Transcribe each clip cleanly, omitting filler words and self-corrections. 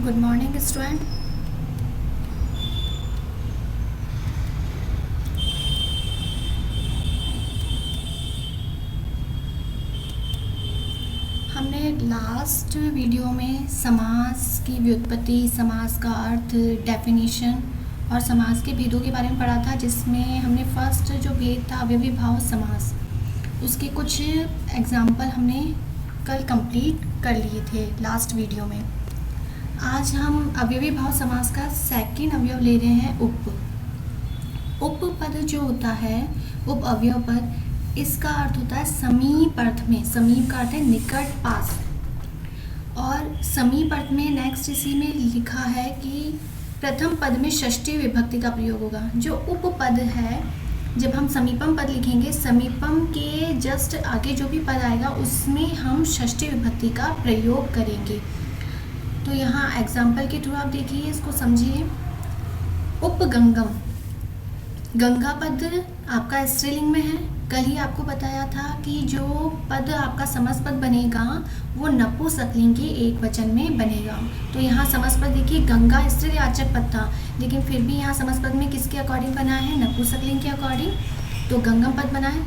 Good morning student. हमने last video में समास की व्युत्पत्ति, समास का अर्थ, डेफिनेशन और समास के भेदों के बारे में पढ़ा था, जिसमें हमने फर्स्ट जो भेद था अवयवी भाव समास, उसके कुछ एग्जाम्पल हमने कल कंप्लीट कर लिए थे लास्ट वीडियो में। आज हम अवयवी भाव समास का सेकंड अवयव ले रहे हैं उप। उपपद जो होता है, उप अवयव पद, इसका अर्थ होता है समीप अर्थ में। समीप का अर्थ है निकट, पास। और समीप अर्थ में नेक्स्ट इसी में लिखा है कि प्रथम पद में षष्ठी विभक्ति का प्रयोग होगा। जो उपपद है, जब हम समीपम पद लिखेंगे, समीपम के जस्ट आगे जो भी पद आएगा उसमें हम षष्ठी विभक्ति का प्रयोग करेंगे। तो यहाँ एग्जाम्पल के थ्रू आप देखिए, इसको समझिए। उपगंगम, गंगा पद आपका स्त्रीलिंग में है। कल ही आपको बताया था कि जो पद आपका समस्त पद बनेगा वो नपुंसकलिंग के एक वचन में बनेगा। तो यहाँ समस्त पद देखिए, गंगा स्त्रीवाचक पद था, लेकिन फिर भी यहाँ समस्त पद में किसके अकॉर्डिंग बना है? नपुंसकलिंग के अकॉर्डिंग। तो गंगम पद बना है।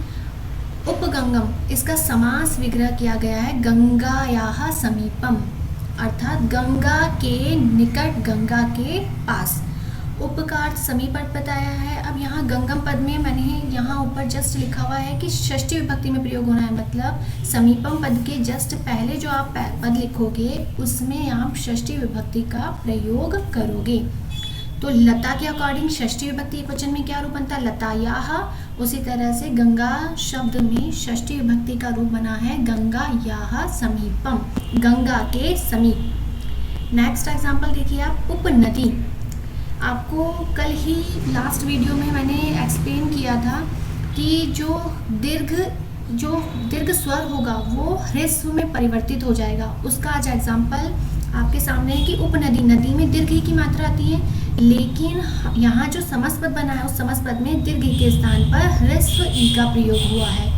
उपगंगम, इसका समास विग्रह किया गया है गंगायाः समीपम, अर्थात गंगा के निकट, गंगा के पास। उप का अर्थ समीप अर्थ बताया है। अब यहाँ गंगम पद में मैंने यहाँ ऊपर जस्ट लिखा हुआ है कि षष्ठी विभक्ति में प्रयोग होना है, मतलब समीपम पद के जस्ट पहले जो आप पद लिखोगे उसमें आप षष्ठी विभक्ति का प्रयोग करोगे। तो लता के अकॉर्डिंग षष्ठी विभक्ति एक वचन में क्या रूप बनता है? लतायाः। उसी तरह से गंगा शब्द में षष्ठी विभक्ति का रूप बना है गंगायाः समीपम, गंगा के समीप। नेक्स्ट एग्जाम्पल देखिए आप, उपनदी। आपको कल ही लास्ट वीडियो में मैंने एक्सप्लेन किया था कि जो दीर्घ स्वर होगा वो ह्रस्व में परिवर्तित हो जाएगा। उसका आज एग्जाम्पल आपके सामने है कि उपनदी, नदी में दीर्घ ई की मात्रा आती है, लेकिन यहाँ जो समस्त पद बना है उस समस्त पद में दीर्घ ई के स्थान पर ह्रस्व ई का प्रयोग हुआ है।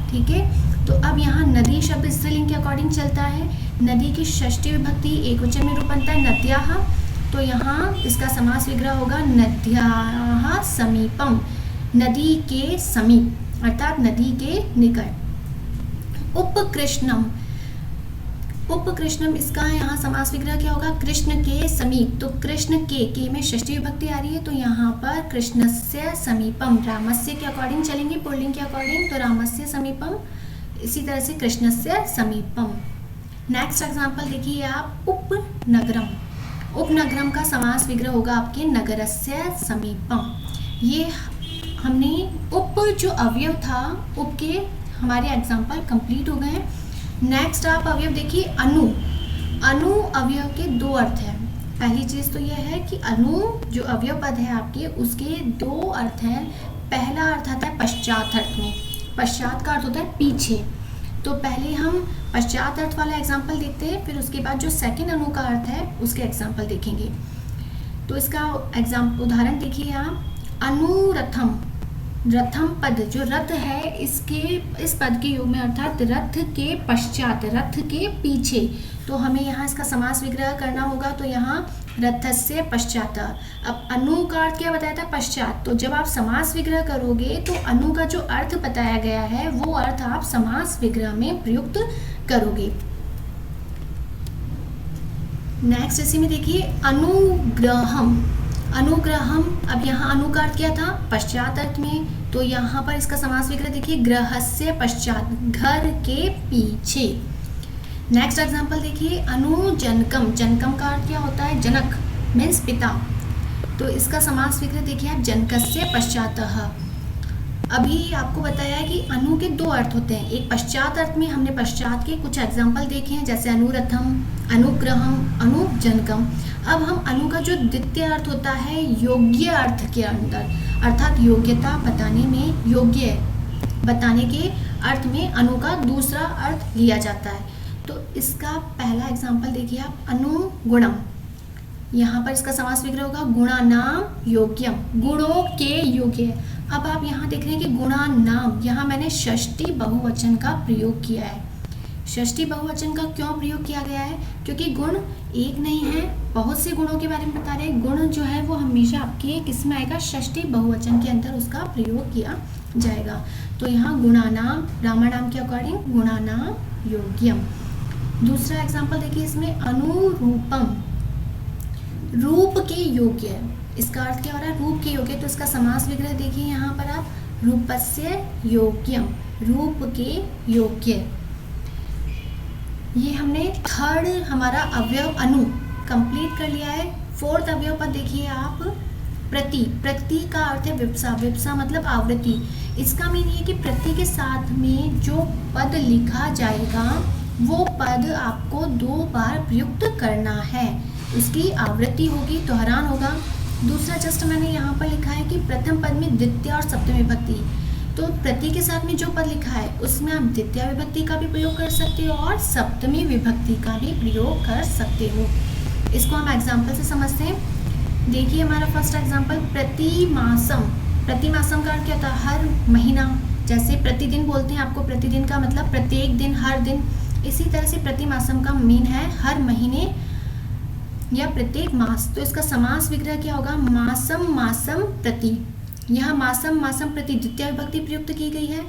ठीक है, तो अब यहाँ नदी शब्द स्त्रीलिंग के अकॉर्डिंग चलता है। नदी की षष्ठी विभक्ति एक वचन में रूप बनता है नद्याः। तो यहाँ इसका समास विग्रह होगा नद्याः समीपम, नदी के समीप, अर्थात नदी के निकट। उपकृष्णम, उपकृष्णम, इसका यहाँ समास विग्रह क्या होगा? कृष्ण के समीप। तो कृष्ण के में षष्ठी विभक्ति आ रही है, तो यहाँ पर कृष्णस्य समीपम, रामस्य के अकॉर्डिंग चलेंगे, पुल्लिंग के अकॉर्डिंग, तो रामस्य समीपम। इसी तरह से कृष्णस्य समीपम। नेक्स्ट एग्जाम्पल देखिए आप, उपनगरम। उपनगरम का समास विग्रह होगा आपके नगरस्य समीपम। ये हमने उप जो अवयव था, उप के हमारे एग्जाम्पल कंप्लीट हो गए। नेक्स्ट आप अवयव देखिए, अनु। अनु अवयव के दो अर्थ हैं। पहली चीज़ तो यह है कि अनु जो अवयव पद है आपके, उसके दो अर्थ हैं। पहला अर्थ आता है पश्चात अर्थ में। पश्चात का अर्थ होता है पीछे। तो पहले हम पश्चात अर्थ वाला एग्जाम्पल देखते हैं, फिर उसके बाद जो सेकंड अनु का अर्थ है उसके एग्जाम्पल देखेंगे। तो इसका उदाहरण देखिए आप, अनुरथम। रथम पद, जो रथ है, इस पद के योग में, अर्थात रथ के पश्चात, रथ के पीछे। तो हमें यहाँ इसका समास विग्रह करना होगा, तो यहाँ रथस्य पश्चात। अब अनु का अर्थ क्या बताया था? पश्चात। तो जब आप समास विग्रह करोगे तो अनु का जो अर्थ बताया गया है वो अर्थ आप समास विग्रह में प्रयुक्त करोगे। नेक्स्ट इसी में देखिए, अनुग्रहम। अनुग्रहम, अब यहाँ अनु का अर्थ क्या था? पश्चात अर्थ में। तो यहाँ पर इसका समास विग्रह देखिए, गृहस्य पश्चात, घर के पीछे। नेक्स्ट एग्जाम्पल देखिए, अनुजनकम। जनकम का अर्थ क्या होता है? जनक मीन्स पिता। तो इसका समास विग्रह देखिए आप, जनकस्य पश्चातः। अभी आपको बताया है कि अनु के दो अर्थ होते हैं। एक पश्चात अर्थ में हमने पश्चात के कुछ एग्जाम्पल देखे हैं, जैसे अनुरथम, अनुग्रहम, अनुजनकम। अब हम अनु का जो द्वितीय अर्थ होता है योग्य अर्थ के अंदर, अर्थात योग्यता बताने में, योग्य बताने के अर्थ में अनु का दूसरा अर्थ लिया जाता है। तो इसका पहला एग्जाम्पल देखिए आप, अनुगुणम। यहाँ पर इसका समास विग्रह होगा गुणानाम योग्यम, गुणों के योग्य। अब आप यहाँ देख रहे हैं कि गुणानाम, यहाँ मैंने षष्ठी बहुवचन का प्रयोग किया है। षष्ठी बहुवचन का क्यों प्रयोग किया गया है? क्योंकि गुण एक नहीं है, बहुत से गुणों के बारे में बता रहे हैं। गुण जो है वो हमेशा आपके किस में आएगा? षष्ठी बहुवचन के अंदर उसका प्रयोग किया जाएगा। तो यहाँ गुणानाम, रामानाम के अकॉर्डिंग गुणानाम योग्यम। दूसरा एग्जाम्पल देखिए इसमें, अनुरूपम, रूप के योग्य। इसका अर्थ क्या हो रहा है? रूप के योग्य। तो इसका समास विग्रह देखिए यहाँ पर आप, रूपस्य योग्यम, रूप के योग्य। ये हमने थर्ड हमारा अवयव अनु कंप्लीट कर लिया है। फोर्थ अवयव पर देखिए आप, प्रति। प्रति का अर्थ है विप्सा, विप्सा मतलब आवृत्ति। इसका मीन ये कि प्रति के साथ में जो पद लिखा जाएगा वो पद आपको 2 बार प्रयुक्त करना है, उसकी आवृत्ति होगी, दोहरान होगा। दूसरा जस्ट मैंने यहाँ पर लिखा है कि प्रथम पद में द्वितीय और सप्तमी विभक्ति। तो प्रति के साथ में जो पद लिखा है उसमें आप द्वितीय विभक्ति का भी प्रयोग कर सकते हो और सप्तमी विभक्ति का भी प्रयोग कर सकते हो। इसको हम एग्जाम्पल से समझते हैं। देखिए हमारा फर्स्ट एग्जाम्पल, प्रतिमासम। प्रतिमासम का अर्थ क्या होता है? हर महीना। जैसे प्रतिदिन बोलते हैं, आपको प्रतिदिन का मतलब प्रत्येक दिन, हर दिन। इसी तरह से प्रतिमासम का मीन है हर महीने या प्रत्येक मास। तो इसका समास विग्रह क्या होगा? मासम मासम प्रति। यहाँ मासम मासम प्रति द्वितीय विभक्ति प्रयुक्त की गई है।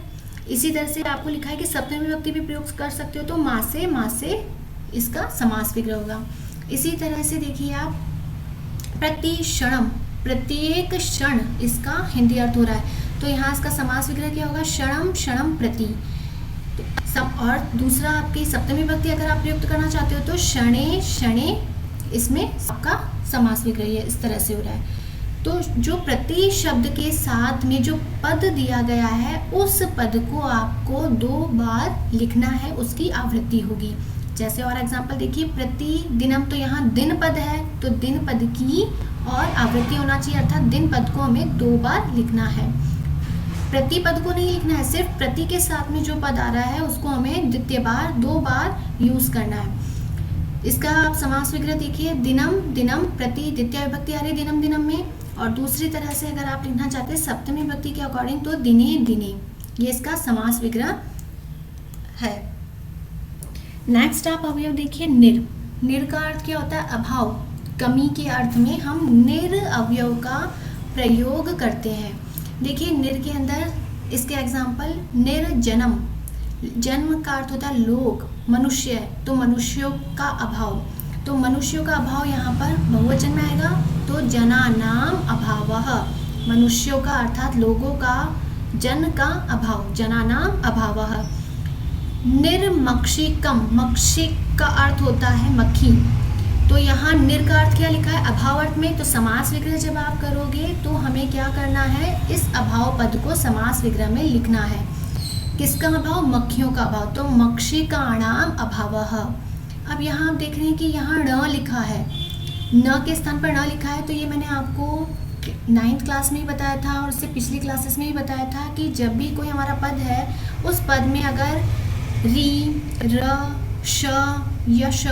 इसी तरह से आपको लिखा है कि सप्तमी विभक्ति भी प्रयोग कर सकते हो, तो मासे मासे इसका समास विग्रह होगा। इसी तरह से देखिए आप, प्रतिक्षणम, प्रत्येक क्षण इसका हिंदी अर्थ हो रहा है। तो यहाँ इसका समास विग्रह क्या होगा? क्षणम क्षणम प्रति। सब। और दूसरा आपकी सप्तमी विभक्ति अगर आप प्रयुक्त करना चाहते हो तो शणे शणे, इसमें आपका समास विग्रह है, इस तरह से हो रहा है। तो जो प्रति शब्द के साथ में जो पद दिया गया है उस पद को आपको 2 बार लिखना है, उसकी आवृत्ति होगी। जैसे और एग्जांपल देखिए, प्रतिदिनम, तो यहाँ दिन पद है तो दिन पद की और आवृत्ति होना चाहिए, अर्थात दिन पद को हमें 2 बार लिखना है। प्रति पद को नहीं लिखना है, सिर्फ प्रति के साथ में जो पद आ रहा है उसको हमें द्वितीय बार 2 बार यूज करना है। इसका आप समास विग्रह देखिए, दिनम दिनम प्रति, द्वितीय विभक्ति आ रही है दिनम दिनम में। और दूसरी तरह से अगर आप लिखना चाहते हैं सप्तमी विभक्ति के अकॉर्डिंग तो दिने दिने, ये इसका समास विग्रह है। नेक्स्ट आप अवयव देखिए, निर। निर का अर्थ क्या होता है? अभाव, कमी के अर्थ में हम निर अवयव का प्रयोग करते हैं। देखिए निर के अंदर इसके एग्जाम्पल, निर्जनम, जन्म का अर्थ होता है लोग, मनुष्य, तो मनुष्यों का अभाव। तो मनुष्यों का अभाव यहाँ पर बहुवचन में आएगा, तो जनानाम अभावः, मनुष्यों का अर्थात लोगों का, जन का अभाव, जनानाम अभावः। निर्मक्षिकम, मक्षिक का अर्थ होता है मक्खी। तो यहाँ निर का अर्थ क्या लिखा है? अभाव अर्थ में। तो समास विग्रह जब आप करोगे तो हमें क्या करना है? इस अभाव पद को समास विग्रह में लिखना है। किसका अभाव? मक्खियों का अभाव, तो मक्षिकाणाम अभावः। अब यहाँ आप देख रहे हैं कि यहाँ ण लिखा है, न के स्थान पर ण लिखा है। तो ये मैंने आपको 9th क्लास में ही बताया था और उससे पिछली क्लासेस में ही बताया था कि जब भी कोई हमारा पद है उस पद में अगर री, र, श या श,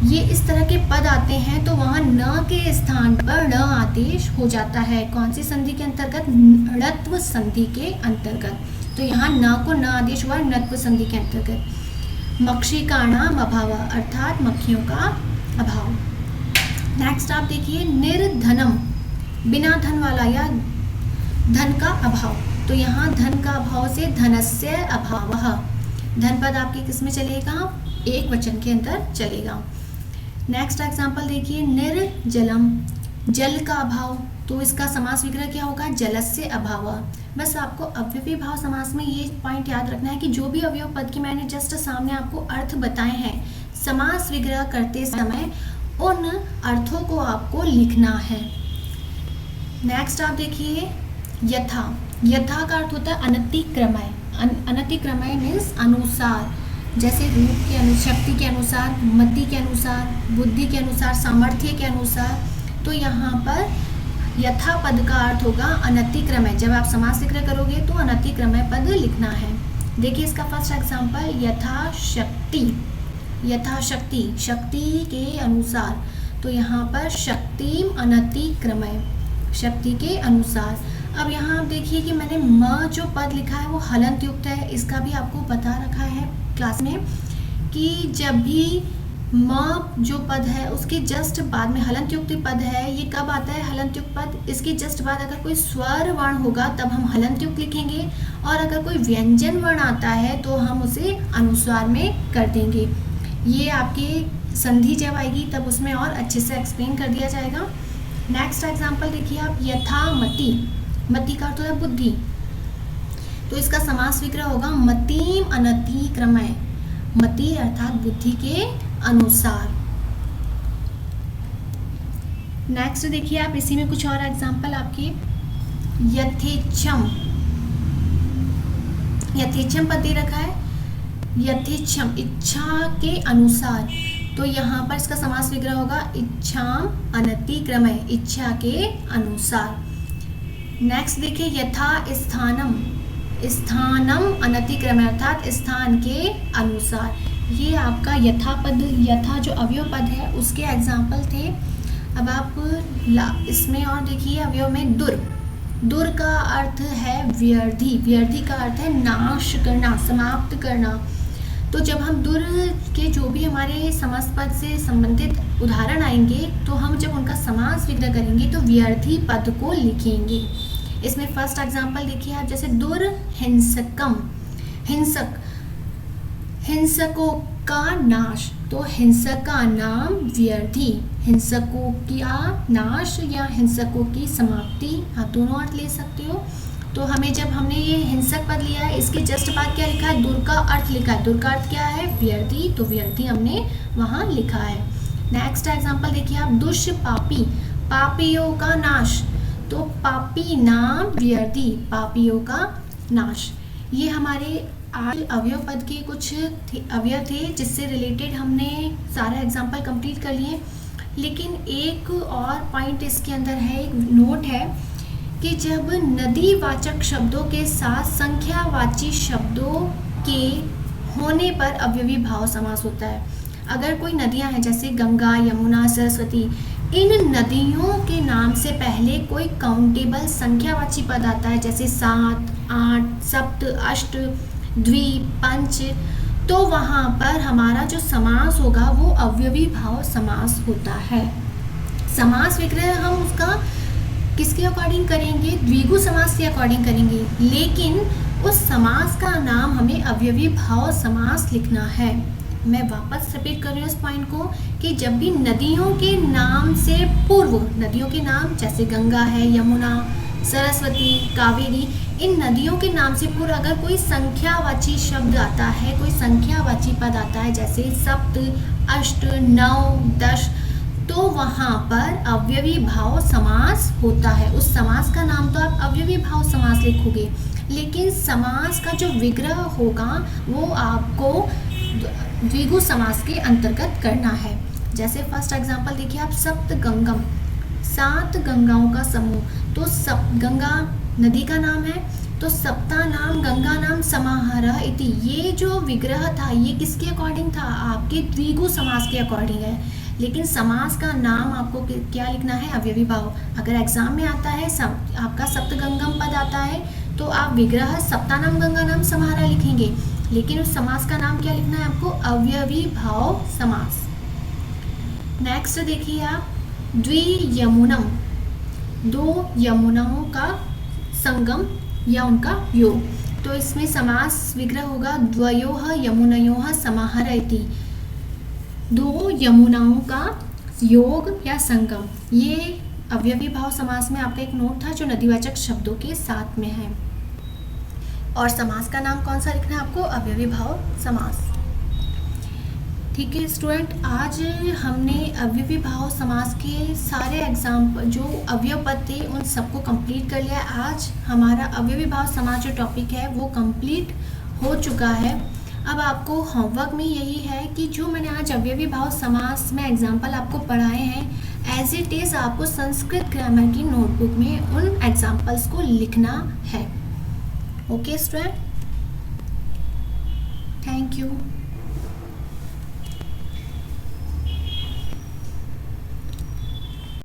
ये इस तरह के पद आते हैं तो वहाँ न के स्थान पर ण आदेश हो जाता है। कौन सी संधि के अंतर्गत? णत्व संधि के अंतर्गत। तो यहाँ न को न आदेश हुआ णत्व संधि के अंतर्गत। मक्षिकाणाम अभाव, अर्थात मक्खियों का अभाव। नेक्स्ट आप देखिए, निर्धनम, बिना धन वाला या धन का अभाव। तो यहाँ धन का अभाव से धनस्य अभावः, धन पद आपके किस में चलेगा? एक वचन के अंदर चलेगा। नेक्स्ट एग्जाम्पल देखिए, निर्जलम, जल का अभाव। तो इसका समास विग्रह क्या होगा? जलस्य अभावः। बस आपको अव्ययी भाव समास में ये पॉइंट याद रखना है कि जो भी अवयव पद की मैंने जस्ट सामने आपको अर्थ बताए हैं, समास विग्रह करते समय उन अर्थों को आपको लिखना है। नेक्स्ट आप देखिए, यथा। यथा का अर्थ होता है अनतिक्रमय। अनतिक्रमय मीन्स अनुसार, जैसे रूप के अनुसार, शक्ति के अनुसार, मति के अनुसार, बुद्धि के अनुसार, सामर्थ्य के अनुसार। तो यहाँ पर यथा पद का अर्थ होगा अनतिक्रमय। जब आप समास विग्रह करोगे तो अनतिक्रमय पद लिखना है। देखिए इसका फर्स्ट एग्जाम्पल, यथाशक्ति, यथाशक्ति, शक्ति के अनुसार। तो यहाँ पर शक्ति अनतिक्रमय, शक्ति के अनुसार। अब यहाँ आप देखिए कि मैंने म जो पद लिखा है वो हलंत युक्त है, इसका भी आपको बता रखा है क्लास में कि जब भी म जो पद है उसके जस्ट बाद में हलंत युक्त पद है, ये कब आता है हलंत युक्त पद? इसके जस्ट बाद अगर कोई स्वर वर्ण होगा तब हम हलंत युक्त लिखेंगे, और अगर कोई व्यंजन वर्ण आता है तो हम उसे अनुस्वार में कर देंगे। ये आपके संधि जब आएगी तब उसमें और अच्छे से एक्सप्लेन कर दिया जाएगा। नेक्स्ट एग्जाम्पल देखिए आप, यथामति। मति का अर्थ है बुद्धि, तो इसका समास विग्रह होगा मतिम अनतिक्रमय। मति अर्थात बुद्धि के अनुसार। नेक्स्ट देखिए आप, इसी में कुछ और एग्जाम्पल आपके, यथेच्छम। यथेच्छम पद दे रखा है, यथेच्छम इच्छा के अनुसार, तो यहाँ पर इसका समास विग्रह होगा इच्छाम अनतिक्रमय, इच्छा के अनुसार। नेक्स्ट देखिए, यथा स्थानम। स्थानम अनतिक्रमय अर्थात स्थान के अनुसार। ये आपका यथा पद, यथा जो अवयव पद है उसके एग्जाम्पल थे। अब आप इसमें और देखिए अवयव में दुर। दुर का अर्थ है व्यर्थी। व्यर्थी का अर्थ है नाश करना, समाप्त करना। तो जब हम दुर के जो भी हमारे समास पद से संबंधित उदाहरण आएंगे तो हम जब उनका समास विग्रह करेंगे तो व्यर्थी पद को लिखेंगे। इसमें फर्स्ट एग्जाम्पल देखिए आप, जैसे दुर हिंसकम। हिंसक, हिंसकों का नाश, तो हिंसक का नाम व्यर्थी। हिंसकों का नाश या हिंसकों की समाप्ति, आप दोनों अर्थ ले सकते हो। तो हमें जब हमने ये हिंसक पद लिया है, इसके जस्ट बाद क्या लिखा है, दुर का अर्थ लिखा है। दुर का अर्थ क्या है, व्यर्थी, तो व्यर्थी हमने वहाँ लिखा है। नेक्स्ट एग्जाम्पल देखिए आप, दुष्पापी। पापियों का नाश, तो पापी नाम व्यर्थी, पापियों का नाश। ये हमारे आज अवयव पद के कुछ अवयव थे जिससे रिलेटेड हमने सारा एग्जाम्पल कंप्लीट कर लिए। लेकिन एक और पॉइंट इसके अंदर है, एक नोट है कि जब नदीवाचक शब्दों के साथ संख्यावाची शब्दों के होने पर अवयवी भाव समास होता है। अगर कोई नदियां हैं जैसे गंगा, यमुना, सरस्वती, इन नदियों के नाम से पहले कोई काउंटेबल संख्यावाची पद आता है जैसे 7, 8, सप्त, अष्ट, द्वि, पंच, तो वहाँ पर हमारा जो समास होगा वो अवयवी भाव समास होता है। समास विग्रह हम उसका किसके अकॉर्डिंग करेंगे, द्विगु समास के अकॉर्डिंग करेंगे, लेकिन उस समास का नाम हमें अवयवी भाव समास लिखना है। मैं वापस रिपीट कर रही हूँ इस पॉइंट को कि जब भी नदियों के नाम से पूर्व, नदियों के नाम जैसे गंगा है, यमुना, सरस्वती, कावेरी, इन नदियों के नाम से पूर्व अगर कोई संख्यावाची शब्द आता है, कोई संख्यावाची पद आता है जैसे सप्त, अष्ट, 9, 10, तो वहाँ पर अवयवी भाव समास होता है। उस समास का नाम तो आप अवयवी भाव समास लिखोगे, लेकिन समास का जो विग्रह होगा वो आपको द्विगु समास के अंतर्गत करना है। जैसे फर्स्ट एग्जांपल देखिए आप, सप्त गंगम, 7 गंगाओं का समूह। तो गंगा नदी का नाम है, तो सप्ता नाम गंगा नाम समाहारः इति, ये जो विग्रह था ये किसके अकॉर्डिंग था, आपके द्विगु समास के अकॉर्डिंग है। लेकिन समास का नाम आपको क्या लिखना है, अवयवी भाव। अगर एग्जाम में आता है आपका सप्तगंगम पद आता है तो आप विग्रह सप्ता नाम गंगा नाम समाहारः लिखेंगे, लेकिन उस समास का नाम क्या लिखना है आपको, अवयवी भाव समास। नेक्स्ट देखिए आप, द्वियमुनम, 2 यमुनाओं का संगम या उनका योग। तो इसमें समास विग्रह होगा द्वयोः यमुनयोः समाहारः इति, 2 यमुनाओं का योग या संगम। ये अवयवी भाव समास में आपका एक नोट था जो नदीवाचक शब्दों के साथ में है। और समास का नाम कौन सा लिखना है आपको, अवयवी भाव समास। ठीक है स्टूडेंट, आज हमने अवयवी भाव समास के सारे एग्जाम्पल जो अवयव पद थे उन सबको कंप्लीट कर लिया है। आज हमारा अवयवी भाव समास जो टॉपिक है वो कंप्लीट हो चुका है। अब आपको होमवर्क में यही है कि जो मैंने आज अवयवी भाव समास में एग्जाम्पल आपको पढ़ाए हैं, एज इट इज़ आपको संस्कृत ग्रामर की नोटबुक में उन एग्जाम्पल्स को लिखना है। Okay student, thank you.